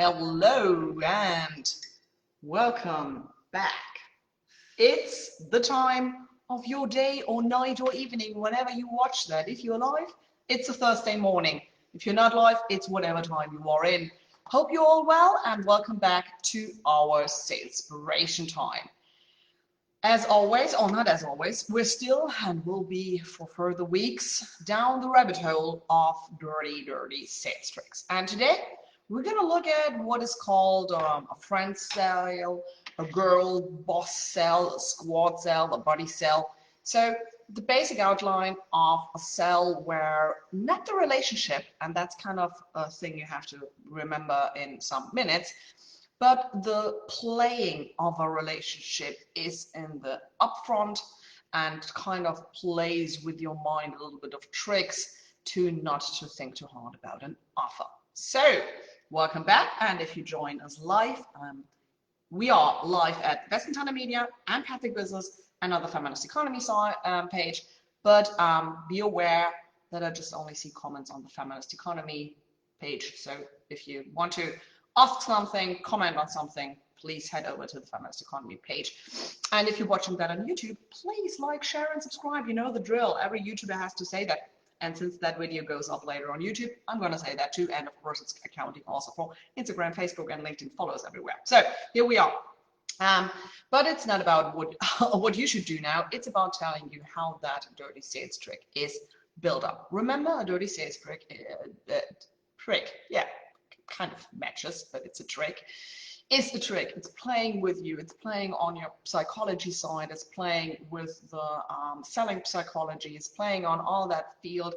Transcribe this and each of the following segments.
Hello and welcome back. It's the time of your day or night or evening, whenever you watch that. If you're live, it's a Thursday morning. If you're not live, it's whatever time you are in. Hope you're all well and welcome back to our Salespration time. As always, or not as always, we're still and will be for further weeks down the rabbit hole of dirty sales tricks. And today we're going to look at what is called a friend sale, a girl boss sale, a squad sale, a buddy sale. So the basic outline of a sale where not the relationship, and that's kind of a thing you have to remember in some minutes, but the playing of a relationship is in the upfront and kind of plays with your mind a little bit of tricks to not to think too hard about an offer. So welcome back, and if you join us live, we are live at Investment Media, Empathic Business, and on the Feminist Economy page, but be aware that I just only see comments on the Feminist Economy page. So if you want to ask something, comment on something, please head over to the Feminist Economy page. And if you're watching that on YouTube, please like, share, and subscribe. You know the drill. Every YouTuber has to say that. And since that video goes up later on YouTube, I'm going to say that too. And of course, it's accounting also for Instagram, Facebook, and LinkedIn follows everywhere. So here we are. But it's not about what you should do now. It's about telling you how that dirty sales trick is built up. Remember, a dirty sales trick, yeah, kind of matches, but it's a trick. Is the trick. It's playing with you. It's playing on your psychology side. It's playing with the selling psychology. It's playing on all that field.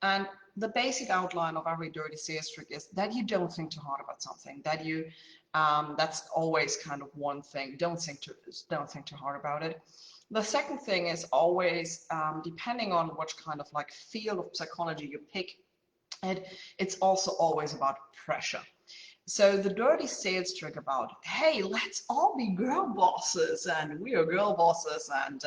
And the basic outline of every dirty sales trick is that you don't think too hard about something. That you, that's always kind of one thing. Don't think too hard about it. The second thing is always, depending on which kind of like field of psychology you pick, it's also always about pressure. So the dirty sales trick about, hey, let's all be girl bosses and we are girl bosses, and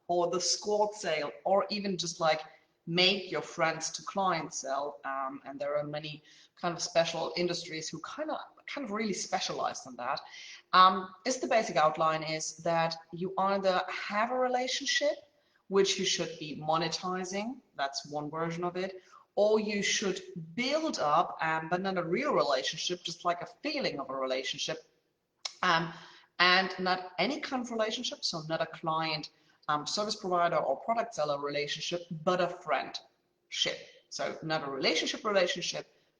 or the squad sale, or even just like make your friends to client sale. And there are many kind of special industries who kind of really specialize in that. Is the basic outline is that you either have a relationship which you should be monetizing, that's one version of it, or you should build up, but not a real relationship, just like a feeling of a relationship, and not any kind of relationship, so not a client, service provider or product seller relationship, but a friendship. So not a relationship,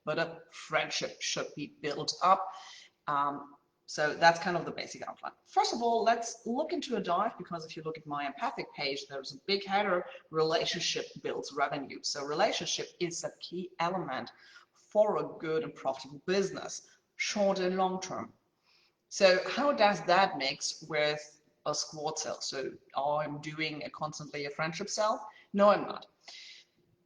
but a friendship should be built up. So that's kind of the basic outline. First of all, let's look into a dive, because if you look at my Empathic page, there's a big header, relationship builds revenue. So relationship is a key element for a good and profitable business, short and long term. So how does that mix with a squad sale? So I'm doing constantly a friendship sale? No, I'm not.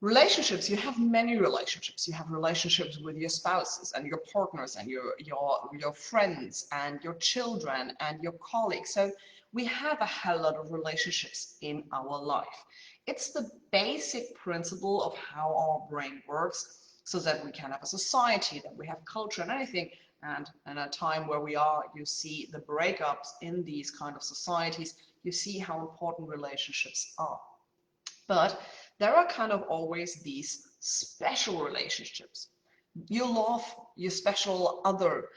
Relationships, you have many relationships. You have relationships with your spouses and your partners and your friends and your children and your colleagues. So we have a hell lot of relationships in our life. It's the basic principle of how our brain works, so that we can have a society, that we have culture and anything. And in a time where we are, you see the breakups in these kind of societies, you see how important relationships are. But there are kind of always these special relationships. You love your special other,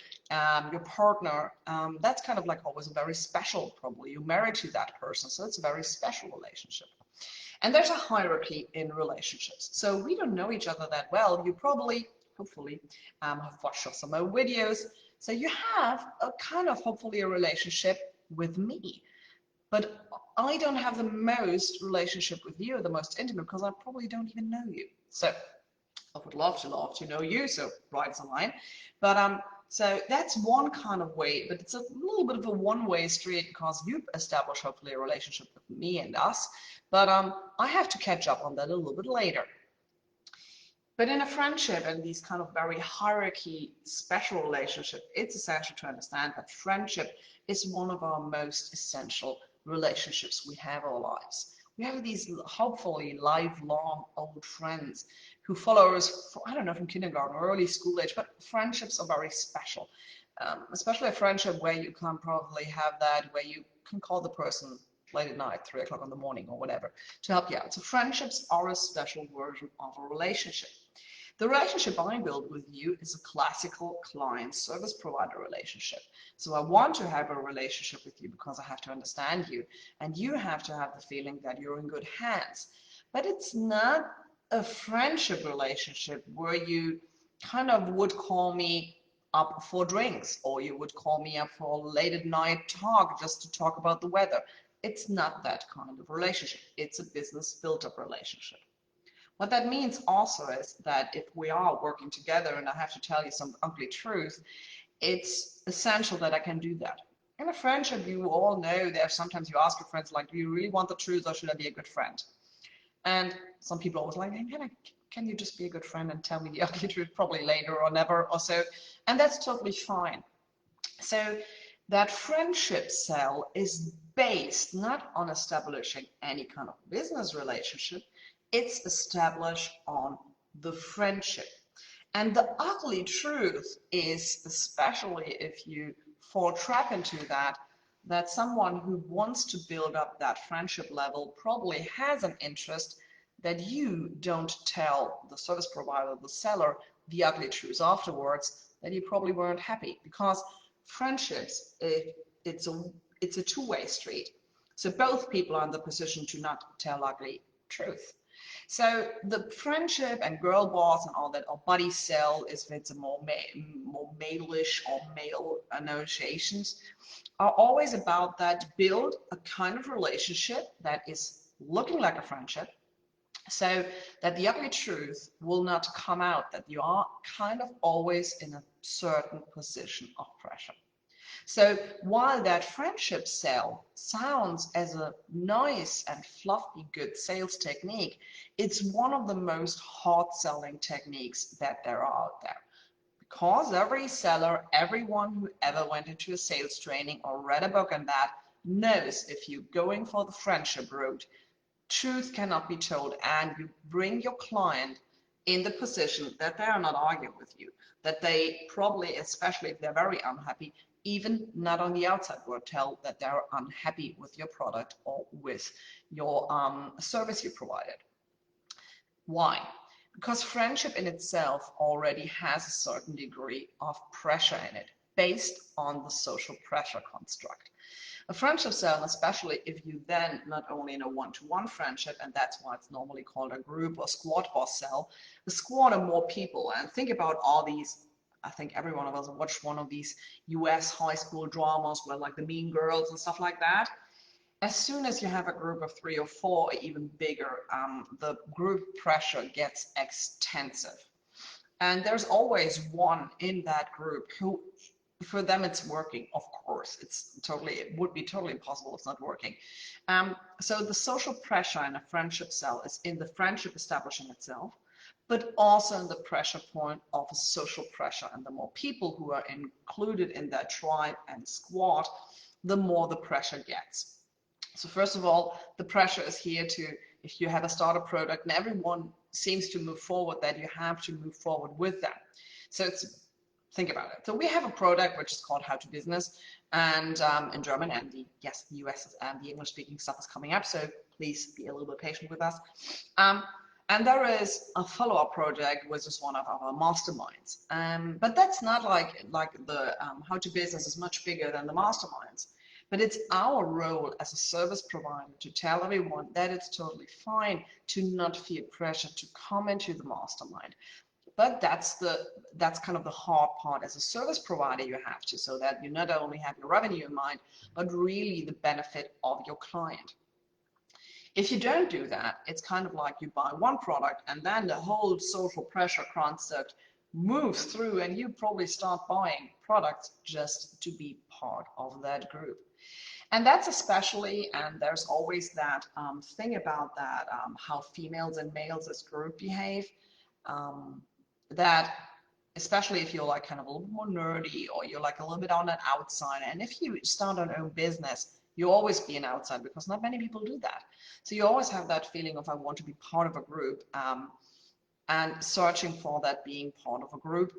your partner, that's kind of like always a very special, probably you're married to that person, so it's a very special relationship. And there's a hierarchy in relationships. So we don't know each other that well. You probably, hopefully, have watched some of my videos. So you have a kind of, hopefully, a relationship with me. But I don't have the most relationship with you, the most intimate, because I probably don't even know you. So I would love to know you, so write us a line. But so that's one kind of way, but it's a little bit of a one-way street, because you establish hopefully a relationship with me and us. But I have to catch up on that a little bit later. But in a friendship and these kind of very hierarchy special relationship, it's essential to understand that friendship is one of our most essential relationships we have in our lives. We have these hopefully lifelong old friends who follow us, for, I don't know, from kindergarten or early school age, but friendships are very special. Especially a friendship where you can probably have that, where you can call the person late at night, 3 o'clock in the morning or whatever, to help you out. So friendships are a special version of a relationship. The relationship I build with you is a classical client service provider relationship. So I want to have a relationship with you because I have to understand you, and you have to have the feeling that you're in good hands. But it's not a friendship relationship where you kind of would call me up for drinks, or you would call me up for a late at night talk just to talk about the weather. It's not that kind of relationship. It's a business built up relationship. What that means also is that if we are working together, and I have to tell you some ugly truth, it's essential that I can do that. In a friendship, you all know that sometimes you ask your friends, like, do you really want the truth or should I be a good friend? And some people always like, hey, can you just be a good friend and tell me the ugly truth, probably later or never or so. And that's totally fine. So that friendship cell is based not on establishing any kind of business relationship, it's established on the friendship. And the ugly truth is, especially if you fall trap into that, that someone who wants to build up that friendship level probably has an interest that you don't tell the service provider, the seller, the ugly truth afterwards, that you probably weren't happy, because friendships, it's a two-way street. So both people are in the position to not tell ugly truth. So the friendship and girl boss and all that, or buddy cell, if it's a more male-ish or male negotiations, are always about that build a kind of relationship that is looking like a friendship, so that the ugly truth will not come out, that you are kind of always in a certain position of pressure. So while that friendship sell sounds as a nice and fluffy good sales technique, it's one of the most hard selling techniques that there are out there. Because every seller, everyone who ever went into a sales training or read a book on that, knows if you're going for the friendship route, truth cannot be told, and you bring your client in the position that they are not arguing with you, that they probably, especially if they're very unhappy, even not on the outside will tell that they're unhappy with your product or with your service you provided. Why? Because friendship in itself already has a certain degree of pressure in it, based on the social pressure construct. A friendship cell, especially if you then not only in a one-to-one friendship, and that's why it's normally called a group or squad boss cell, the squad are more people. And think about all these, I think every one of us watched one of these US high school dramas where like the Mean Girls and stuff like that. As soon as you have a group of 3 or 4 or even bigger, the group pressure gets extensive. And there's always one in that group who, for them it's working, of course. It would be totally impossible if it's not working. So the social pressure in a friendship cell is in the friendship establishing itself, but also in the pressure point of a social pressure. And the more people who are included in that tribe and squad, the more the pressure gets. So first of all, the pressure is here to, if you have a startup product and everyone seems to move forward, that you have to move forward with them. So think about it. So we have a product which is called How to Business, and in German, and the US and the English speaking stuff is coming up, so please be a little bit patient with us. And there is a follow-up project, which is one of our masterminds. But that's not like the How to Business is much bigger than the masterminds. But it's our role as a service provider to tell everyone that it's totally fine to not feel pressure to come into the mastermind. But that's kind of the hard part as a service provider. You have to, so that you not only have your revenue in mind, but really the benefit of your client. If you don't do that, it's kind of like you buy one product and then the whole social pressure construct moves through, and you probably start buying products just to be part of that group. And that's especially, and there's always that thing about that, how females and males as group behave, that especially if you're like kind of a little more nerdy, or you're like a little bit on an outsider, and if you start an own business, You always be an outsider because not many people do that. So you always have that feeling of I want to be part of a group, and searching for that being part of a group.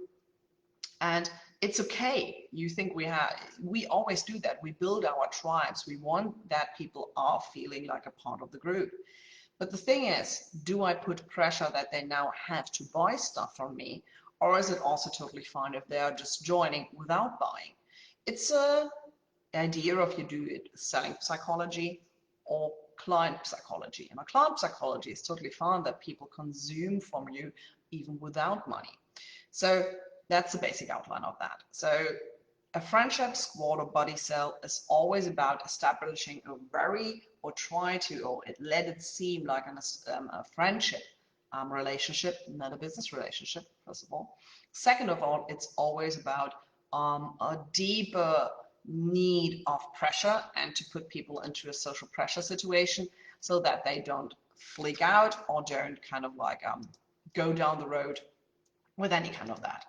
And it's okay. You think we always do that. We build our tribes. We want that people are feeling like a part of the group. But the thing is, do I put pressure that they now have to buy stuff from me? Or is it also totally fine if they are just joining without buying? It's a idea of you do it selling psychology or client psychology. And a client psychology is totally fine that people consume from you even without money. So that's the basic outline of that. So a friendship squad or buddy cell is always about establishing a let it seem like a friendship relationship, not a business relationship, first of all. Second of all, it's always about a deeper need of pressure and to put people into a social pressure situation so that they don't flick out or don't kind of like go down the road with any kind of that.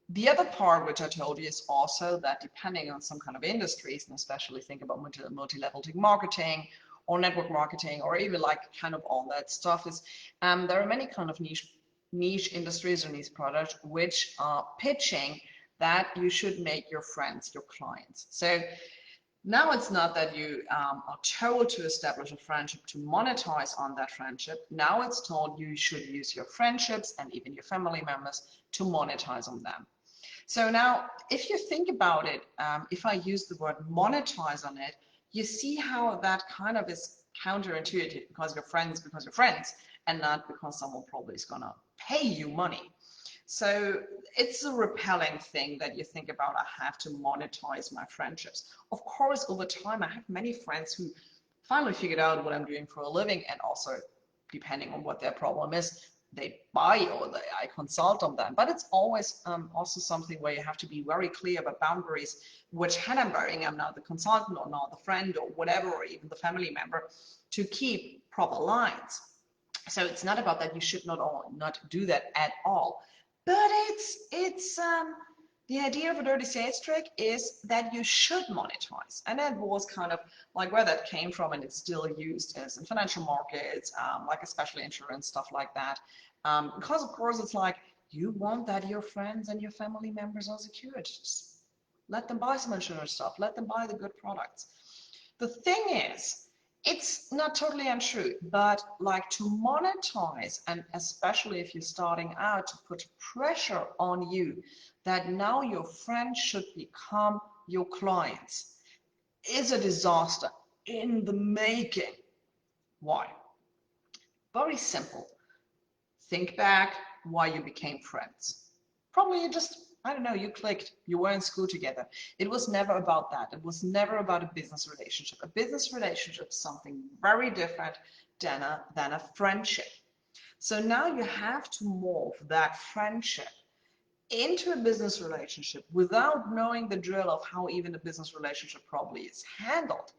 The other part, which I told you, is also that depending on some kind of industries, and especially think about multi-level marketing or network marketing, or even like kind of all that stuff, is there are many kind of niche industries or niche products which are pitching that you should make your friends your clients. So now it's not that you are told to establish a friendship to monetize on that friendship. Now it's told you should use your friendships and even your family members to monetize on them. So now, if you think about it, if I use the word monetize on it, you see how that kind of is counterintuitive because you're friends, and not because someone probably is gonna pay you money. So it's a repelling thing that you think about, I have to monetize my friendships. Of course, over time, I have many friends who finally figured out what I'm doing for a living, and also, depending on what their problem is, they buy or I consult on them. But it's always also something where you have to be very clear about boundaries, which hat I'm wearing. I'm not the consultant or not the friend or whatever, or even the family member, to keep proper lines. So it's not about that you should not do that at all. But it's the idea of a dirty sales trick is that you should monetize. And that was kind of like where that came from, and it's still used as in financial markets, like especially insurance, stuff like that. Because of course it's like, you want that your friends and your family members are secure. Just let them buy some insurance stuff. Let them buy the good products. The thing is, it's not totally untrue, but like to monetize, and especially if you're starting out, to put pressure on you that now your friends should become your clients is a disaster in the making. Why? Very simple. Think back why you became friends. Probably you just, I don't know, you clicked, you were in school together. It was never about that. It was never about a business relationship. A business relationship is something very different than a friendship. So now you have to morph that friendship into a business relationship without knowing the drill of how even a business relationship probably is handled.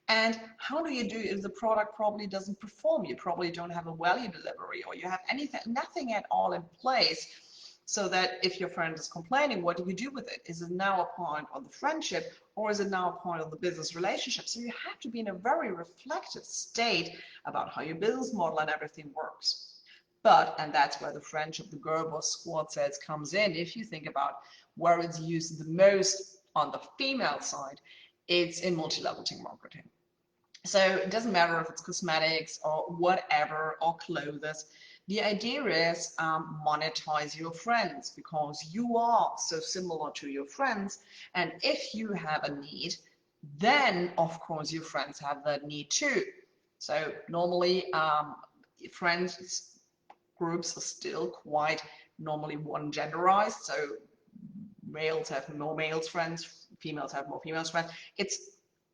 And how do you do if the product probably doesn't perform? You probably don't have a value delivery, or you have nothing at all in place, so that if your friend is complaining, what do you do with it? Is it now a point of the friendship, or is it now a point of the business relationship? So you have to be in a very reflective state about how your business model and everything works. But, and that's where the friendship, the Gerber squad sales comes in. If you think about where it's used the most on the female side, it's in multi-level marketing. So it doesn't matter if it's cosmetics or whatever, or clothes. The idea is monetize your friends, because you are so similar to your friends. And if you have a need, then of course your friends have that need too. So normally friends groups are still quite normally one genderized. So males have more males friends, females have more females friends.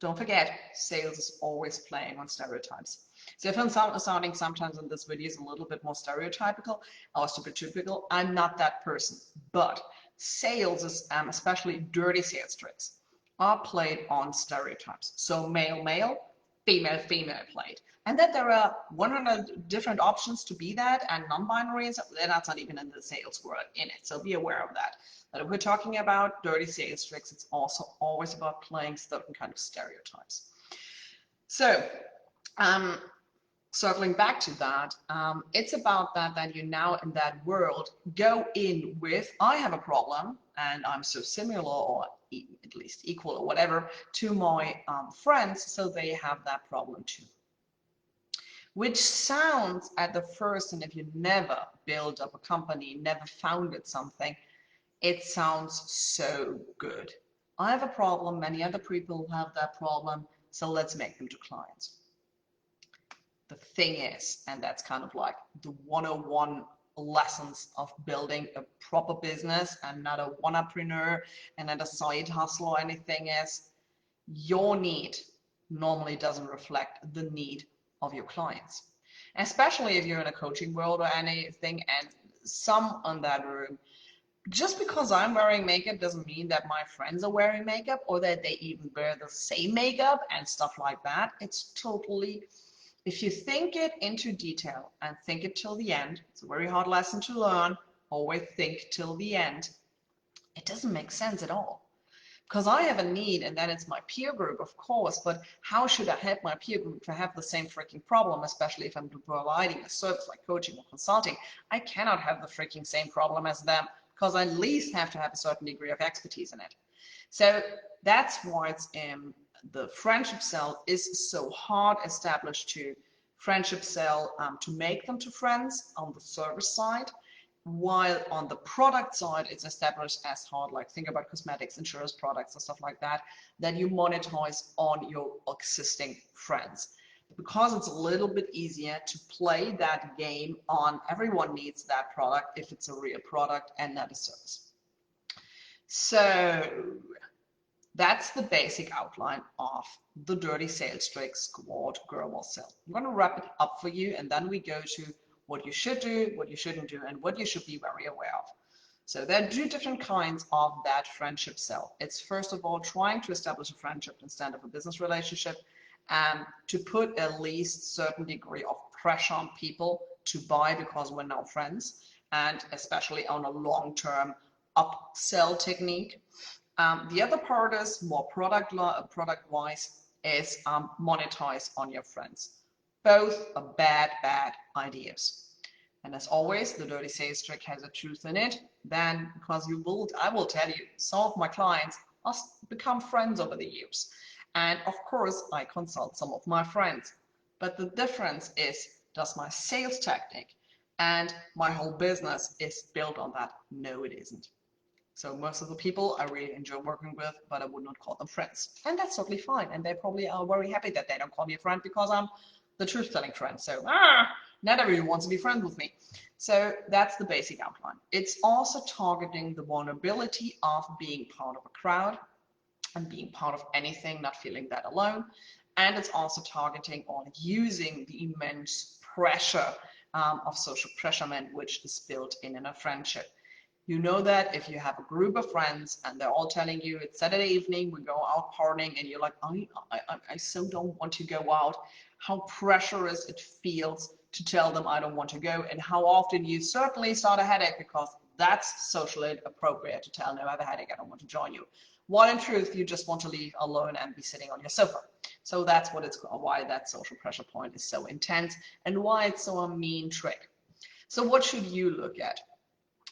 Don't forget, sales is always playing on stereotypes. So if I'm sounding sometimes in this video is a little bit more stereotypical or stereotypical, I'm not that person. But sales is, especially dirty sales tricks, are played on stereotypes. So male, female plate, and that there are 100 different options to be that, and non-binaries, that's not even in the sales word in it, so be aware of that. But if we're talking about dirty sales tricks, it's also always about playing certain kind of stereotypes. So circling back to that, it's about that you now in that world go in with, I have a problem and I'm so similar or at least equal or whatever to my friends, so they have that problem too. Which sounds at the first, and if you never built up a company, never founded something, it sounds so good. I have a problem, many other people have that problem, so let's make them to clients. The thing is, and that's kind of like the 101 lessons of building a proper business and not a one-upreneur and not a side hustle or anything, is your need normally doesn't reflect the need of your clients. Especially if you're in a coaching world or anything, and some on that room, just because I'm wearing makeup doesn't mean that my friends are wearing makeup or that they even wear the same makeup and stuff like that. It's totally, if you think it into detail and think it till the end, it's a very hard lesson to learn, always think till the end, it doesn't make sense at all. Because I have a need, and then it's my peer group, of course, but how should I help my peer group to have the same freaking problem, especially if I'm providing a service like coaching or consulting? I cannot have the freaking same problem as them, because I at least have to have a certain degree of expertise in it. So that's why it's the friendship cell is so hard established to friendship cell to make them to friends on the service side, while on the product side it's established as hard, like think about cosmetics, insurance products and stuff like that, that you monetize on your existing friends, because it's a little bit easier to play that game on everyone needs that product if it's a real product and not a service. So that's the basic outline of the dirty sales trick squad girl or sell. I'm going to wrap it up for you, and then we go to what you should do, what you shouldn't do, and what you should be very aware of. So there are two different kinds of that friendship cell. It's first of all trying to establish a friendship instead of a business relationship, and to put at least certain degree of pressure on people to buy because we're now friends, and especially on a long-term upsell technique. The other part is more product-wise is monetize on your friends. Both are bad ideas. And as always, the dirty sales trick has a truth in it. Then, because I will tell you, some of my clients have become friends over the years. And of course, I consult some of my friends. But the difference is, does my sales technique and my whole business is built on that? No, it isn't. So most of the people I really enjoy working with, but I would not call them friends. And that's totally fine. And they probably are very happy that they don't call me a friend, because I'm the truth-telling friend. So not everyone wants to be friends with me. So that's the basic outline. It's also targeting the vulnerability of being part of a crowd and being part of anything, not feeling that alone. And it's also targeting on using the immense pressure of social pressurement, which is built in a friendship. You know that if you have a group of friends and they're all telling you it's Saturday evening, we go out partying, and you're like, I so don't want to go out, how pressurous it feels to tell them I don't want to go, and how often you certainly start a headache because that's socially appropriate to tell, no, I have a headache, I don't want to join you. While in truth, you just want to leave alone and be sitting on your sofa. So that's what it's why that social pressure point is so intense and why it's so a mean trick. So what should you look at?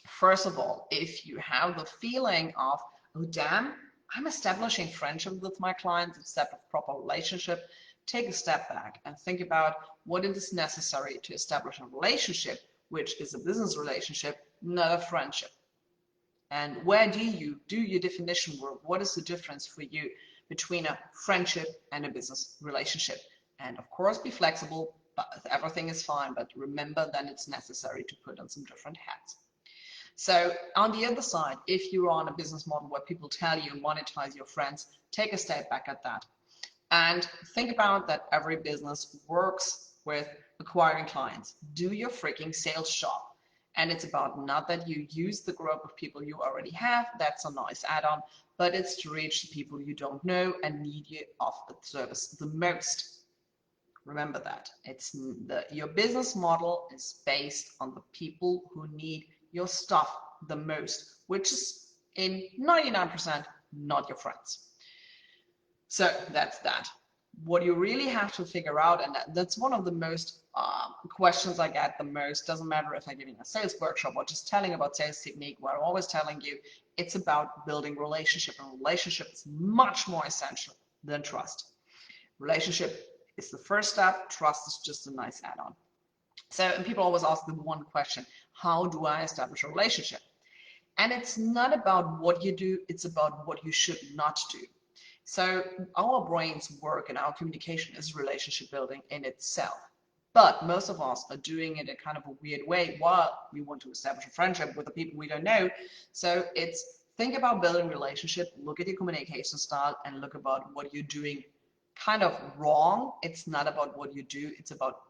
First of all, if you have the feeling of, oh damn, I'm establishing friendship with my clients instead of proper relationship, take a step back and think about what it is necessary to establish a relationship, which is a business relationship, not a friendship. And where do you do your definition work? What is the difference for you between a friendship and a business relationship? And of course, be flexible, but everything is fine. But remember, then it's necessary to put on some different hats. So on the other side, if you're on a business model where people tell you monetize your friends, take a step back at that. And think about that every business works with acquiring clients. Do your freaking sales job. And it's about not that you use the group of people you already have, that's a nice add-on, but it's to reach the people you don't know and need you of the service the most. Remember that. Your business model is based on the people who need your stuff the most, which is in 99% not your friends. So that's that. What you really have to figure out, and that's one of the most questions I get the most, doesn't matter if I'm giving a sales workshop or just telling about sales technique, where I'm always telling you it's about building relationship, and relationship is much more essential than trust. Relationship is the first step, trust is just a nice add-on. So, and people always ask the one question, how do I establish a relationship? And it's not about what you do, it's about what you should not do. So our brain's work and our communication is relationship building in itself. But most of us are doing it in kind of a weird way while we want to establish a friendship with the people we don't know. So it's think about building relationship, look at your communication style, and look about what you're doing kind of wrong. It's not about what you do, it's about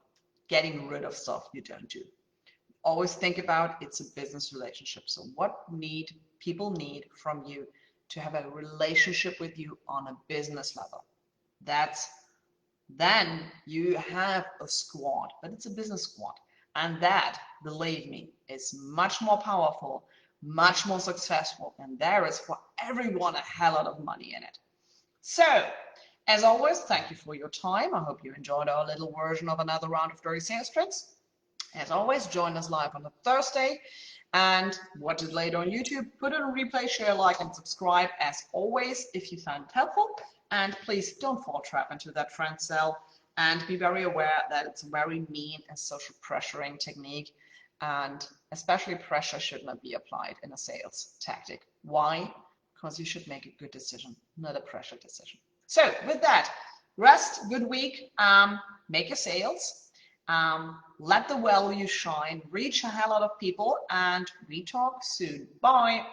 getting rid of stuff you don't do. Always think about it's a business relationship. So what people need from you to have a relationship with you on a business level. Then you have a squad, but it's a business squad. And that, believe me, is much more powerful, much more successful, and there is for everyone a hell lot of money in it. So, as always, thank you for your time. I hope you enjoyed our little version of another round of Dirty Sales Tricks. As always, join us live on a Thursday and watch it later on YouTube. Put it on replay, share, like, and subscribe as always if you found it helpful. And please don't fall trap into that friend cell, and be very aware that it's a very mean and social pressuring technique, and especially pressure should not be applied in a sales tactic. Why? Because you should make a good decision, not a pressure decision. So with that, rest, good week, make your sales, let the value shine, reach a hell lot of people, and we talk soon. Bye.